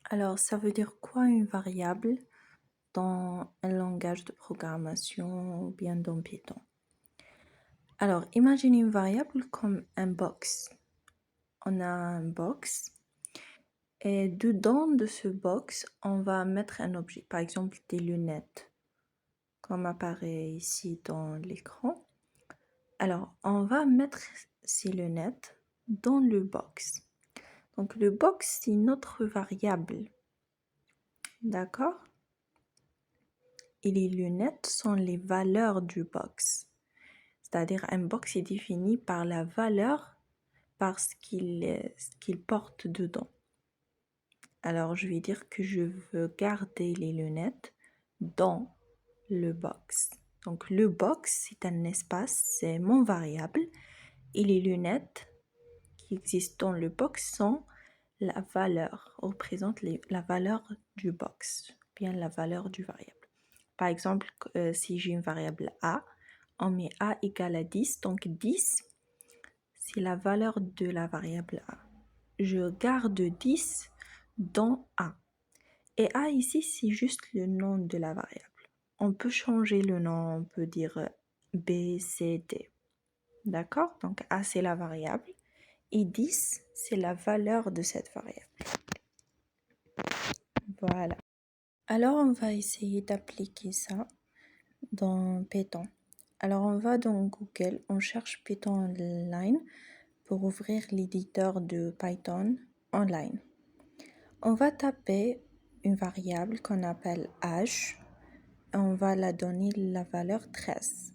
Alors, ça veut dire quoi une variable dans un langage de programmation ou bien dans Python? Alors, imagine une variable comme un box. On a un box et dedans de ce box, on va mettre un objet, par exemple des lunettes, comme apparaît ici dans l'écran. Alors, on va mettre ces lunettes dans le box. Donc, le box, c'est notre variable. D'accord? Et les lunettes sont les valeurs du box. C'est-à-dire un box est défini par la valeur, par ce qu'il porte dedans. Alors je vais dire que je veux garder les lunettes dans le box. Donc le box, c'est un espace, c'est mon variable. Et les lunettes qui existent dans le box sont la valeur, représentent la valeur du box, bien la valeur du variable. Par exemple, si j'ai une variable a, on met a égale à 10, donc 10, c'est la valeur de la variable a. Je garde 10 dans a. Et a ici, c'est juste le nom de la variable. On peut changer le nom, on peut dire B, C, D. D'accord? Donc a, c'est la variable. Et 10, c'est la valeur de cette variable. Voilà. Alors, on va essayer d'appliquer ça dans Python. Alors, on va dans Google, on cherche Python online pour ouvrir l'éditeur de Python online. On va taper une variable qu'on appelle âge et on va la donner la valeur 13.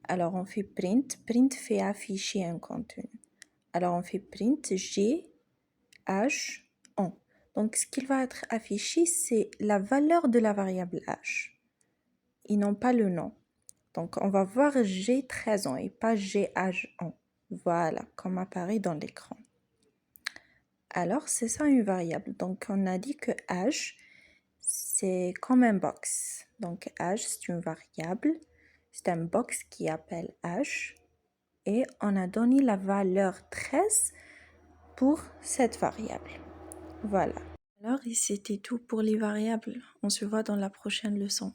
Alors, on fait print. Print fait afficher un contenu. Alors, on fait print G, âge, on. Donc, ce qui va être affiché, c'est la valeur de la variable âge et non pas le nom. Donc, on va voir j'ai 13 ans et pas j'ai âge ans. Voilà, comme apparaît dans l'écran. Alors, c'est ça une variable. Donc, on a dit que âge, c'est comme un box. Donc, âge, c'est une variable. C'est un box qui appelle âge. Et on a donné la valeur 13 pour cette variable. Voilà. Alors, c'était tout pour les variables. On se voit dans la prochaine leçon.